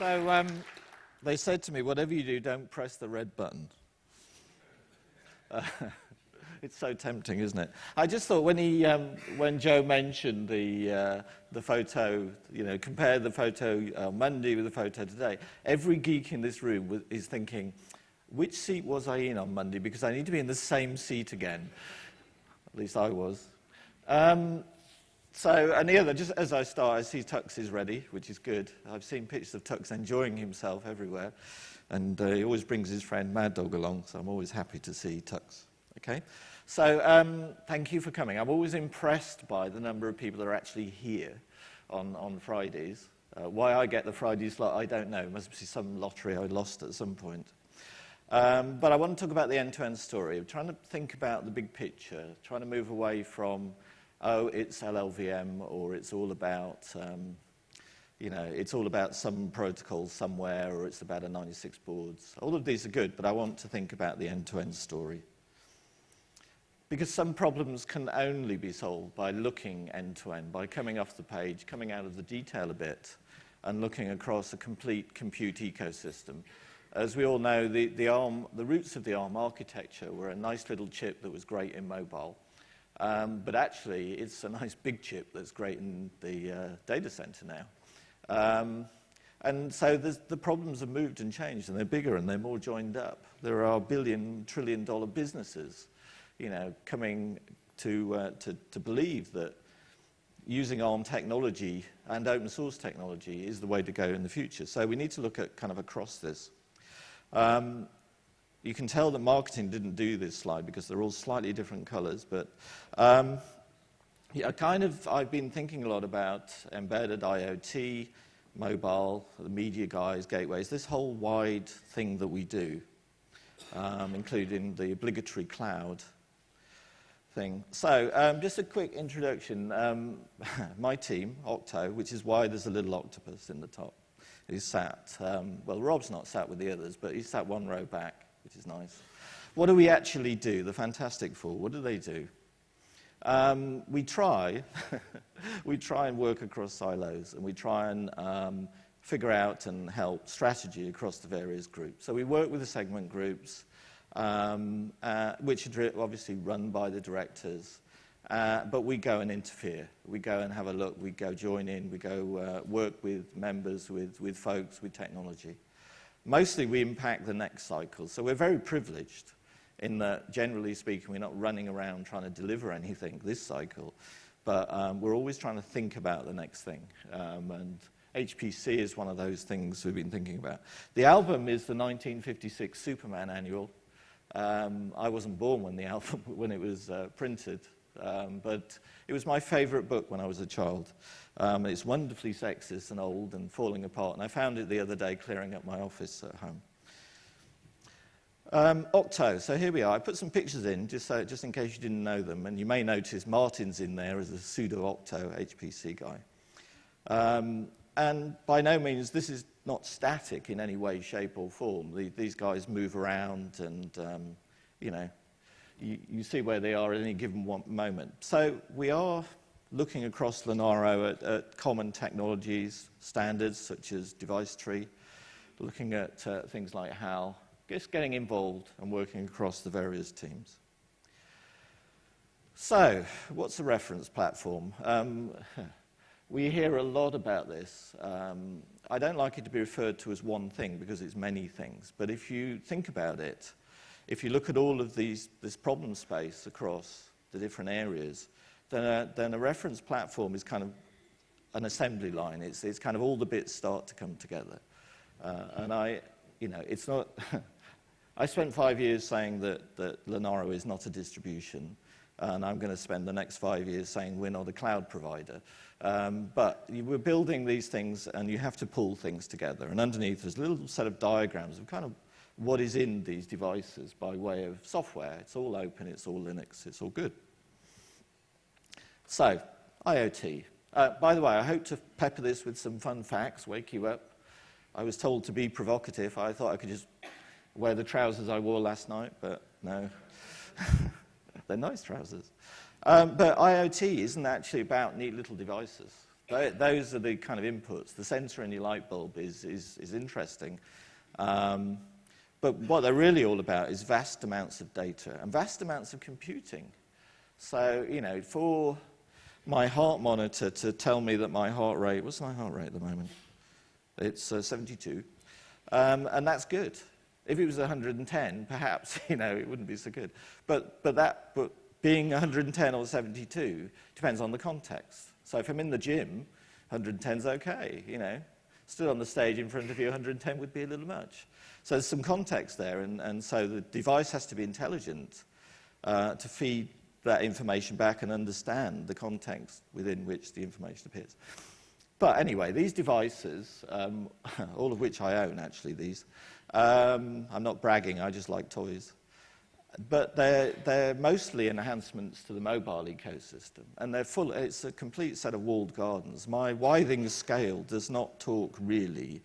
So they said to me, whatever you do, don't press the red button. It's so tempting, isn't it? I just thought when Joe mentioned the photo, compare the photo Monday with the photo today, every geek in this room is thinking, which seat was I in on Monday? Because I need to be in the same seat again. At least I was. Just as I start, I see Tux is ready, which is good. I've seen pictures of Tux enjoying himself everywhere. And he always brings his friend Mad Dog along, so I'm always happy to see Tux. Okay? So thank you for coming. I'm always impressed by the number of people that are actually here on Fridays. Why I get the Friday slot, I don't know. It must be some lottery I lost at some point. But I want to talk about the end-to-end story. I'm trying to think about the big picture, trying to move away from, it's LLVM, or it's all about, it's all about some protocol somewhere, or it's about a 96 boards. All of these are good, but I want to think about the end-to-end story. Because some problems can only be solved by looking end-to-end, by coming off the page, coming out of the detail a bit, and looking across a complete compute ecosystem. As we all know, the roots of the ARM architecture were a nice little chip that was great in mobile. But actually, it's a nice big chip that's great in the data center now. And so the problems have moved and changed, and they're bigger and they're more joined up. There are billion, trillion-dollar businesses, coming to believe that using ARM technology and open source technology is the way to go in the future. So we need to look at kind of across this. You can tell that marketing didn't do this slide because they're all slightly different colors, but I've been thinking a lot about embedded IoT, mobile, the media guys, gateways, this whole wide thing that we do, including the obligatory cloud thing. So just a quick introduction. My team, Octo, which is why there's a little octopus in the top, is sat, Rob's not sat with the others, but he's sat one row back, which is nice. What do we actually do, the Fantastic Four? What do they do? We try and work across silos, and we try and figure out and help strategy across the various groups. So we work with the segment groups, which are obviously run by the directors, but we go and interfere. We go and have a look. We go join in. We go work with members, with folks, with technology. Mostly we impact the next cycle. So we're very privileged in that, generally speaking, we're not running around trying to deliver anything this cycle, but we're always trying to think about the next thing. And HPC is one of those things we've been thinking about. The album is the 1956 Superman annual. I wasn't born when it was printed, but it was my favorite book when I was a child. It's wonderfully sexist and old and falling apart, and I found it the other day clearing up my office at home. Octo, so here we are. I put some pictures in just in case you didn't know them, and you may notice Martin's in there as a pseudo-Octo HPC guy. And by no means, this is not static in any way, shape, or form. These guys move around, and you see where they are at any given moment. So we are looking across Linaro at common technologies, standards such as device tree, looking at things like HAL, just getting involved and working across the various teams. So, what's a reference platform? We hear a lot about this. I don't like it to be referred to as one thing because it's many things. But if you think about it, if you look at all of this problem space across the different areas, then a reference platform is kind of an assembly line. It's kind of all the bits start to come together. And it's not. I spent 5 years saying that Linaro is not a distribution, and I'm going to spend the next 5 years saying we're not a cloud provider. But we're building these things, and you have to pull things together. And underneath, there's a little set of diagrams of kind of what is in these devices by way of software. It's all open, it's all Linux, it's all good. So, IoT. By the way, I hope to pepper this with some fun facts, wake you up. I was told to be provocative. I thought I could just wear the trousers I wore last night, but no. They're nice trousers. But IoT isn't actually about neat little devices. Those are the kind of inputs. The sensor in your light bulb is interesting. But what they're really all about is vast amounts of data and vast amounts of computing. So, you know, for my heart monitor to tell me that my heart rate, what's my heart rate at the moment? It's 72. And that's good. If it was 110, perhaps, you know, it wouldn't be so good. But being 110 or 72 depends on the context. So if I'm in the gym, 110's okay, you know. Stood on the stage in front of you, 110 would be a little much. So there's some context there, and so the device has to be intelligent to feed that information back and understand the context within which the information appears. But anyway, these devices, all of which I own, actually, these, I'm not bragging, I just like toys. But they're mostly enhancements to the mobile ecosystem, and it's a complete set of walled gardens. My Withing scale does not talk really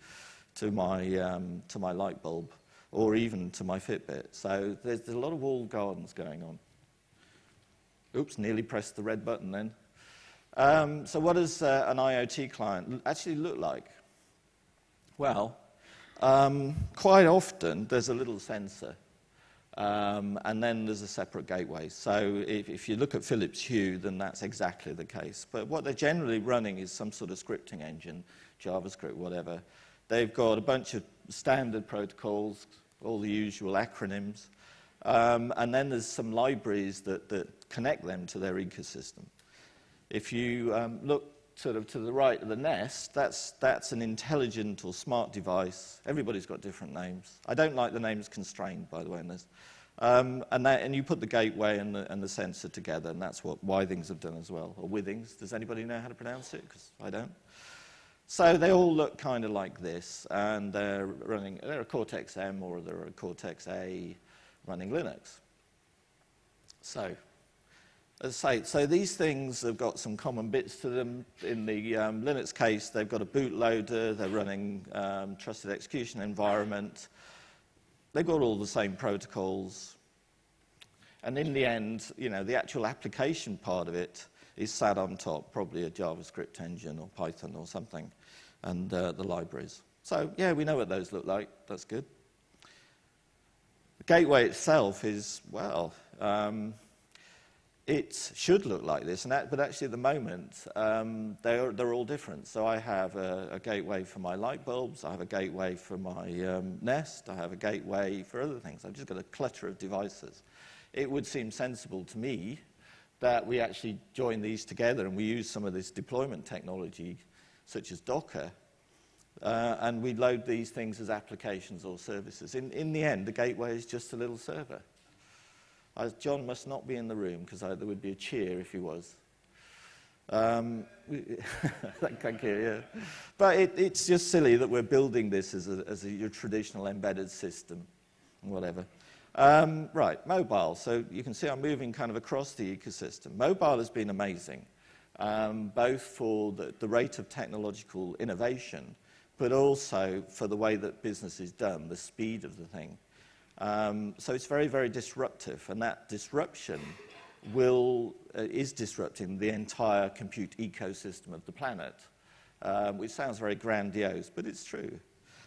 to my light bulb, or even to my Fitbit. So there's a lot of walled gardens going on. Oops, nearly pressed the red button then. So what does an IoT client actually look like? Well, quite often there's a little sensor. And then there's a separate gateway. So if you look at Philips Hue, then that's exactly the case. But what they're generally running is some sort of scripting engine, JavaScript, whatever. They've got a bunch of standard protocols, all the usual acronyms, and then there's some libraries that connect them to their ecosystem. If you look sort of to the right of the nest, that's an intelligent or smart device. Everybody's got different names. I don't like the names constrained, by the way, in this. And you put the gateway and the sensor together, and that's what Withings have done as well, or Withings. Does anybody know how to pronounce it? Because I don't. So they all look kind of like this, and they're a Cortex-M or they're a Cortex-A running Linux. So, as I say, so these things have got some common bits to them. In the Linux case, they've got a bootloader, they're running trusted execution environment. They've got all the same protocols. And in the end, you know, the actual application part of it is sat on top, probably a JavaScript engine or Python or something, and the libraries. So, yeah, we know what those look like. That's good. The gateway itself is, well, it should look like this, but actually at the moment, they're all different. So I have a gateway for my light bulbs, I have a gateway for my Nest, I have a gateway for other things. I've just got a clutter of devices. It would seem sensible to me that we actually join these together and we use some of this deployment technology, such as Docker, and we load these things as applications or services. In the end, the gateway is just a little server. John must not be in the room, because there would be a cheer if he was. Thank you, yeah. But it's just silly that we're building this as your traditional embedded system, whatever. Right, mobile. So you can see I'm moving kind of across the ecosystem. Mobile has been amazing, both for the rate of technological innovation, but also for the way that business is done, the speed of the thing. So it's very, very disruptive, and that disruption is disrupting the entire compute ecosystem of the planet, which sounds very grandiose, but it's true.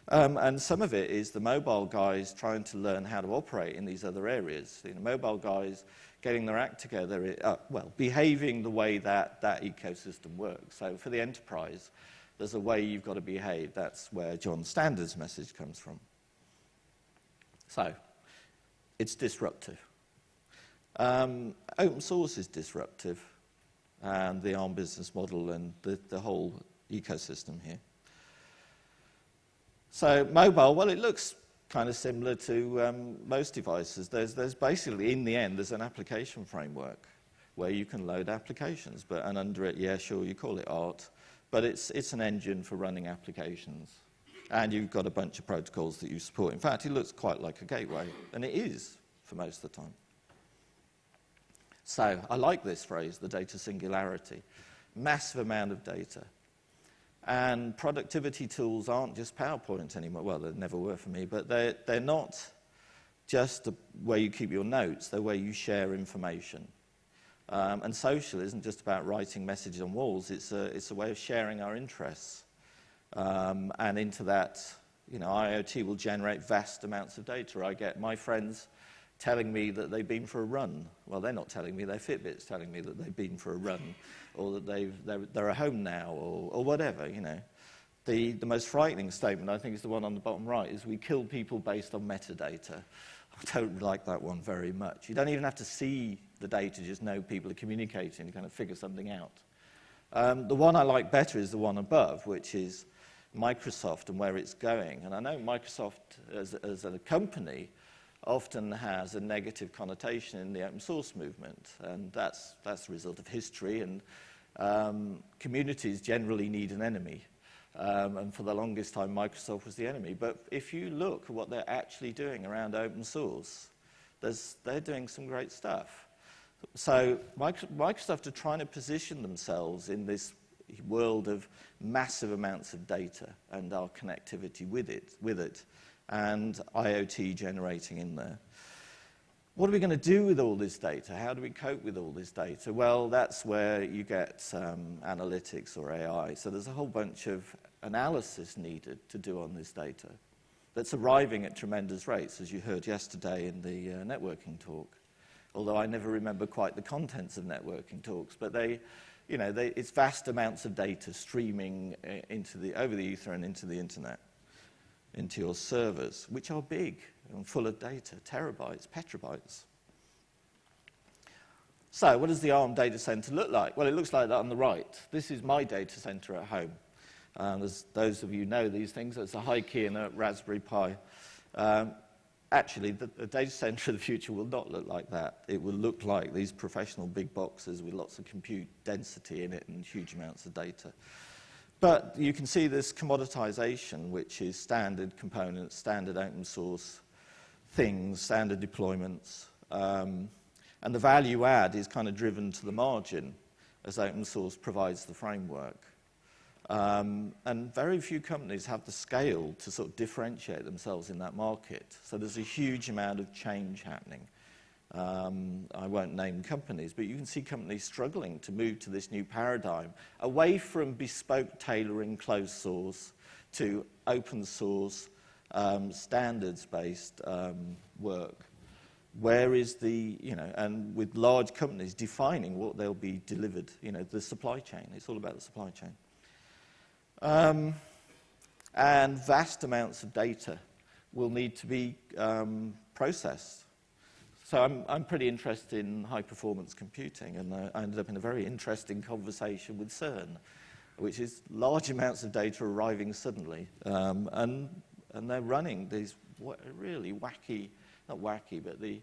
And some of it is the mobile guys trying to learn how to operate in these other areas. You know, mobile guys getting their act together, behaving the way that ecosystem works. So for the enterprise, there's a way you've got to behave. That's where John Standard's message comes from. So, it's disruptive. Open source is disruptive, and the ARM business model and the whole ecosystem here. So, mobile, well, it looks kind of similar to most devices. There's basically, in the end, there's an application framework where you can load applications, and under it, yeah, sure, you call it art, but it's an engine for running applications. And you've got a bunch of protocols that you support. In fact, it looks quite like a gateway, and it is for most of the time. So I like this phrase, the data singularity. Massive amount of data. And productivity tools aren't just PowerPoint anymore. Well, they never were for me, but they're not just where you keep your notes. They're where you share information. And social isn't just about writing messages on walls, it's a way of sharing our interests. And into that, IoT will generate vast amounts of data. I get my friends telling me that they've been for a run. Well, they're not telling me, their Fitbit's telling me that they've been for a run, or that they're at home now, or whatever, The most frightening statement, I think, is the one on the bottom right, is we kill people based on metadata. I don't like that one very much. You don't even have to see the data, just know people are communicating to kind of figure something out. The one I like better is the one above, which is Microsoft and where it's going. And I know Microsoft as a company often has a negative connotation in the open source movement, and that's the result of history, and communities generally need an enemy. And for the longest time, Microsoft was the enemy. But if you look at what they're actually doing around open source, they're doing some great stuff. So Microsoft are trying to position themselves in this world of massive amounts of data and our connectivity with it, and IoT generating in there. What are we going to do with all this data? How do we cope with all this data? Well, that's where you get analytics or AI. So there's a whole bunch of analysis needed to do on this data that's arriving at tremendous rates, as you heard yesterday in the networking talk. Although I never remember quite the contents of networking talks, but it's vast amounts of data streaming over the ether and into the internet, into your servers, which are big and full of data, terabytes, petabytes. So what does the ARM data center look like? Well, it looks like that on the right. This is my data center at home. As those of you know these things, it's a high-key and a Raspberry Pi. Actually, the data center of the future will not look like that. It will look like these professional big boxes with lots of compute density in it and huge amounts of data. But you can see this commoditization, which is standard components, standard open source things, standard deployments. And the value add is kind of driven to the margin as open source provides the framework. And very few companies have the scale to sort of differentiate themselves in that market. So there's a huge amount of change happening. I won't name companies, but you can see companies struggling to move to this new paradigm, away from bespoke tailoring closed source to open source, standards-based work. Where is and with large companies defining what they'll be delivered, the supply chain. It's all about the supply chain. And vast amounts of data will need to be processed. So I'm pretty interested in high-performance computing, and I ended up in a very interesting conversation with CERN, which is large amounts of data arriving suddenly, and they're running these really wacky, not wacky, but the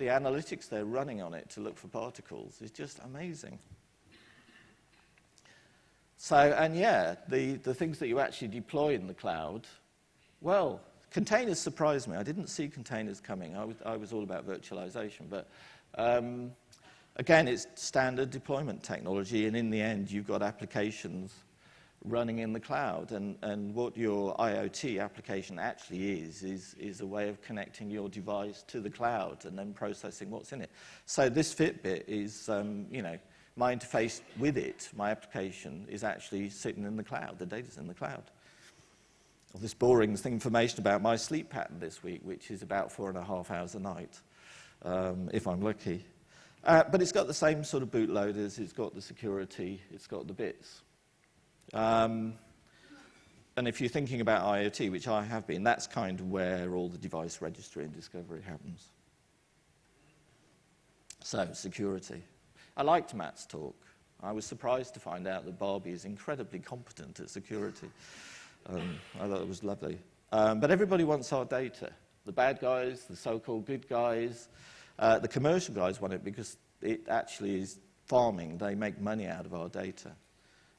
analytics they're running on it to look for particles is just amazing. So, and yeah, the things that you actually deploy in the cloud, well, containers surprised me. I didn't see containers coming. I was all about virtualization. But again, it's standard deployment technology, and in the end, you've got applications running in the cloud. And what your IoT application actually is a way of connecting your device to the cloud and then processing what's in it. So this Fitbit is, my interface with it, my application, is actually sitting in the cloud. The data's in the cloud. Well, this boring information about my sleep pattern this week, which is about 4.5 hours a night, if I'm lucky. But it's got the same sort of bootloaders, it's got the security, it's got the bits. And if you're thinking about IoT, which I have been, that's kind of where all the device registry and discovery happens. So, security. I liked Matt's talk. I was surprised to find out that Barbie is incredibly competent at security. I thought it was lovely. But everybody wants our data. The bad guys, the so-called good guys, the commercial guys want it because it actually is farming. They make money out of our data.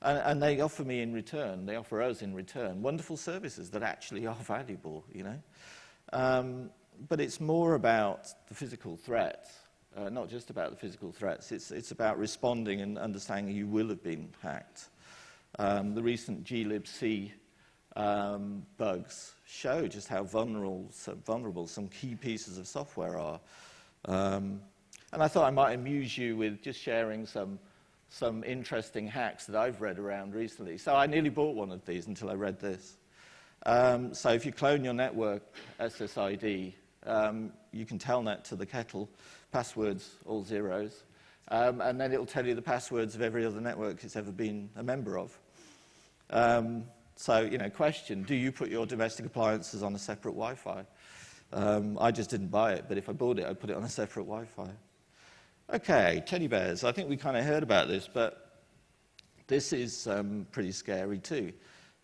And they offer me in return, they offer us in return, wonderful services that actually are valuable, But it's more about the physical threats. Not just about the physical threats, it's about responding and understanding you will have been hacked. The recent glibc bugs show just how vulnerable some key pieces of software are. And I thought I might amuse you with just sharing some interesting hacks that I've read around recently. So I nearly bought one of these until I read this. So if you clone your network SSID, you can telnet to the kettle, passwords all zeros, and then it'll tell you the passwords of every other network it's ever been a member of. So, question, do you put your domestic appliances on a separate Wi-Fi? I just didn't buy it, but if I bought it, I'd put it on a separate Wi-Fi. Okay, teddy bears. I think we kind of heard about this, but this is pretty scary too.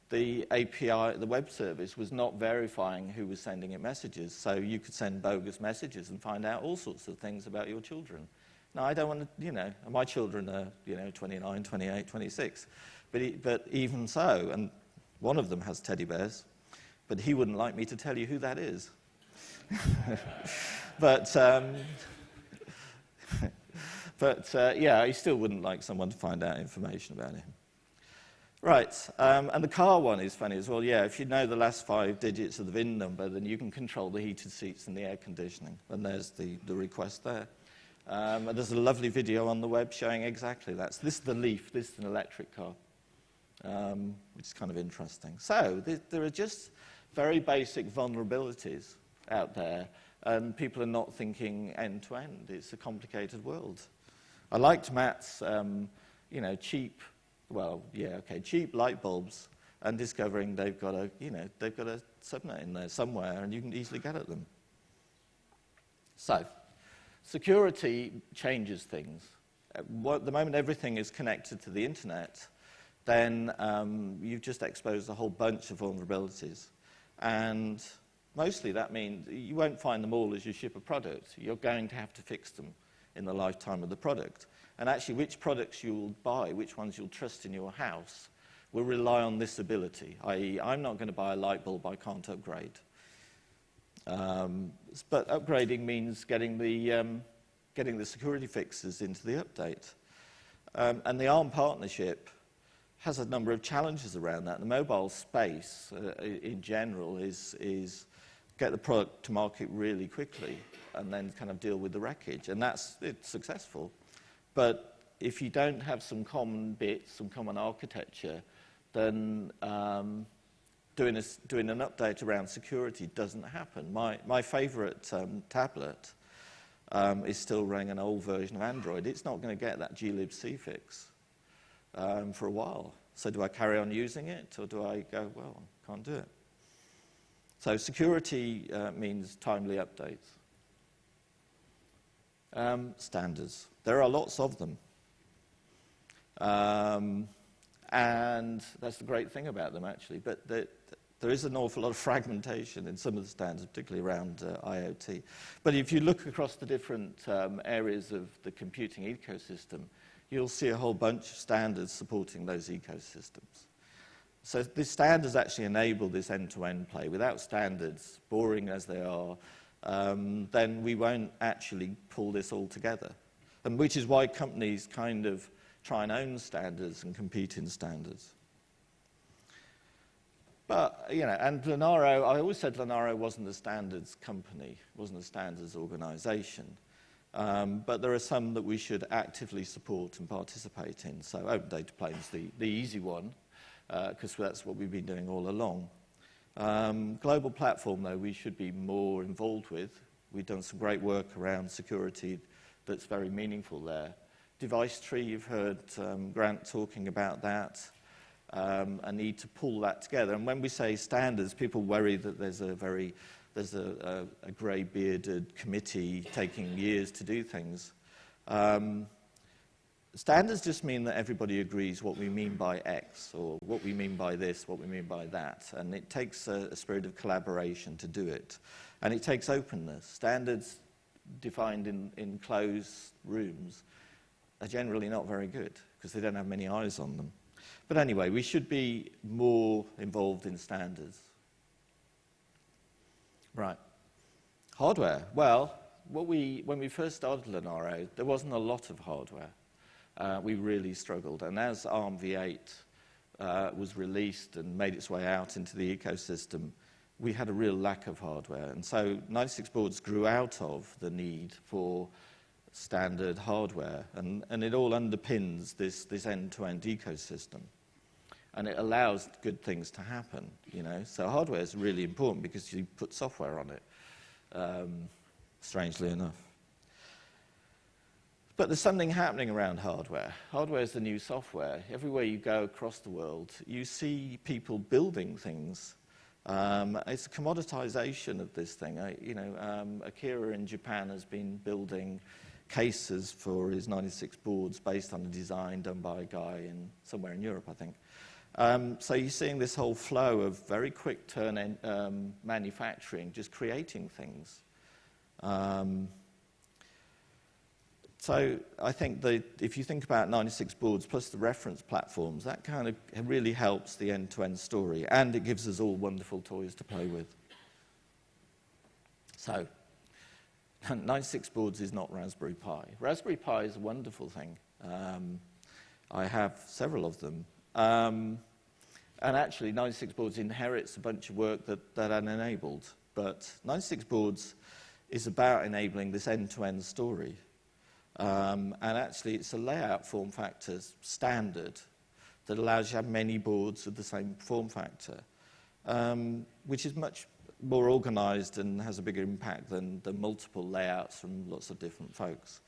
The API, the web service, was not verifying who was sending it messages, so you could send bogus messages and find out all sorts of things about your children. Now, I don't want to, my children are, 29, 28, 26, but even so, and one of them has teddy bears, but he wouldn't like me to tell you who that is. But yeah, he still wouldn't like someone to find out information about him. Right, and the car one is funny as well. Yeah, if you know the last 5 digits of the VIN number, then you can control the heated seats and the air conditioning. And there's the request there. And there's a lovely video on the web showing exactly that. So this is the Leaf. This is an electric car, which is kind of interesting. So there are just very basic vulnerabilities out there, and people are not thinking end-to-end. It's a complicated world. I liked Matt's, cheap light bulbs, and discovering they've got a subnet in there somewhere, and you can easily get at them. So, security changes things. At the moment everything is connected to the internet, then you've just exposed a whole bunch of vulnerabilities. And mostly that means you won't find them all as you ship a product. You're going to have to fix them in the lifetime of the product. And actually, which products you'll buy, which ones you'll trust in your house, will rely on this ability, i.e., I'm not going to buy a light bulb I can't upgrade. But upgrading means getting the security fixes into the update. And the ARM partnership has a number of challenges around that. The mobile space, in general, is get the product to market really quickly and then kind of deal with the wreckage. And it's successful. But if you don't have some common bits, some common architecture, then doing an update around security doesn't happen. My favorite tablet is still running an old version of Android. It's not going to get that glibc fix for a while. So do I carry on using it, or do I go, well, can't do it? So security means timely updates. Standards. There are lots of them. And that's the great thing about them, actually. But there is an awful lot of fragmentation in some of the standards, particularly around IoT. But if you look across the different areas of the computing ecosystem, you'll see a whole bunch of standards supporting those ecosystems. So the standards actually enable this end-to-end play. Without standards, boring as they are, then we won't actually pull this all together. And which is why companies kind of try and own standards and compete in standards. But, and Linaro, I always said Linaro wasn't a standards company, wasn't a standards organization. But there are some that we should actively support and participate in. So Open Data Plane's the easy one, because that's what we've been doing all along. Global platform, though, we should be more involved with. We've done some great work around security that's very meaningful there. Device tree, you've heard Grant talking about that. A need to pull that together. And when we say standards, people worry that there's a grey-bearded committee taking years to do things. Standards just mean that everybody agrees what we mean by X, or what we mean by this, what we mean by that. And it takes a spirit of collaboration to do it. And it takes openness. Standards defined in closed rooms are generally not very good, because they don't have many eyes on them. But anyway, we should be more involved in standards. Right. Hardware. Well, when we first started Linaro, there wasn't a lot of hardware. We really struggled. And as ARM v8 was released and made its way out into the ecosystem, we had a real lack of hardware. And so 96 boards grew out of the need for standard hardware, and it all underpins this end-to-end ecosystem. And it allows good things to happen, you know. So hardware is really important because you put software on it, strangely enough. But there's something happening around hardware. Hardware is the new software. Everywhere you go across the world, you see people building things. It's a commoditization of this thing. Akira in Japan has been building cases for his 96 boards based on a design done by a guy somewhere in Europe, I think. So you're seeing this whole flow of very quick turn manufacturing, just creating things. So I think that if you think about 96 boards plus the reference platforms, that kind of really helps the end-to-end story, and it gives us all wonderful toys to play with. So 96 boards is not Raspberry Pi. Raspberry Pi is a wonderful thing. I have several of them. And actually, 96 boards inherits a bunch of work that enabled. But 96 boards is about enabling this end-to-end story. And actually, it's a layout form factor standard that allows you to have many boards of the same form factor, which is much more organized and has a bigger impact than the multiple layouts from lots of different folks.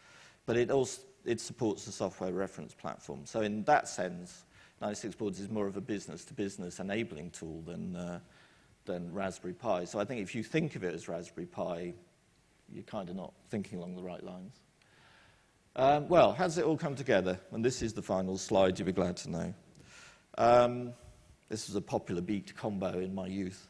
But it supports the software reference platform. So in that sense, 96 boards is more of a business-to-business enabling tool than Raspberry Pi. So I think if you think of it as Raspberry Pi, you're kind of not thinking along the right lines. Well, how does it all come together? And this is the final slide, you'll be glad to know. This was a popular beat combo in my youth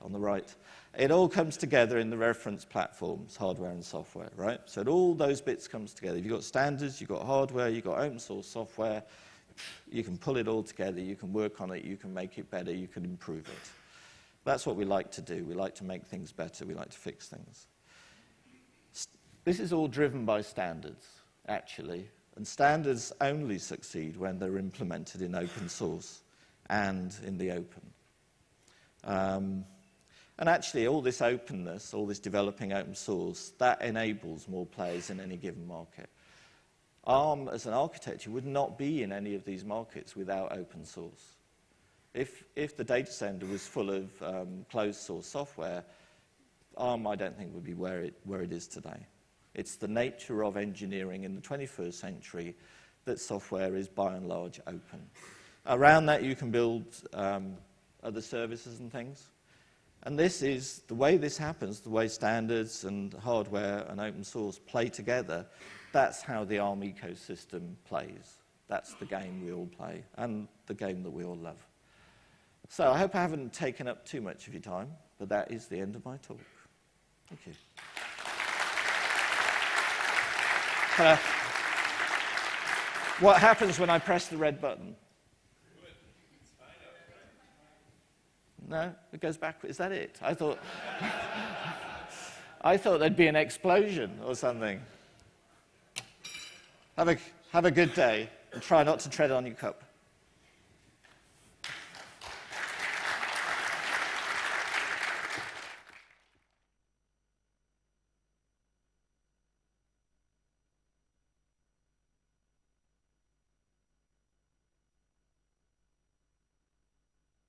on the right. It all comes together in the reference platforms, hardware and software, right? So all those bits comes together. You've got standards, you've got hardware, you've got open source software. You can pull it all together, you can work on it, you can make it better, you can improve it. That's what we like to do. We like to make things better, we like to fix things. This is all driven by standards, actually. And standards only succeed when they're implemented in open source and in the open. And actually, all this openness, all this developing open source, that enables more players in any given market. ARM, as an architecture, would not be in any of these markets without open source. If the data center was full of closed source software, ARM, I don't think, would be where it is today. It's the nature of engineering in the 21st century that software is, by and large, open. Around that, you can build other services and things. And this is, the way this happens, the way standards and hardware and open source play together, that's how the ARM ecosystem plays. That's the game we all play, and the game that we all love. So I hope I haven't taken up too much of your time, but that is the end of my talk. Thank you. What happens when I press the red button? No, it goes backwards. Is that it? I thought there'd be an explosion or something. Have a good day and try not to tread on your cup.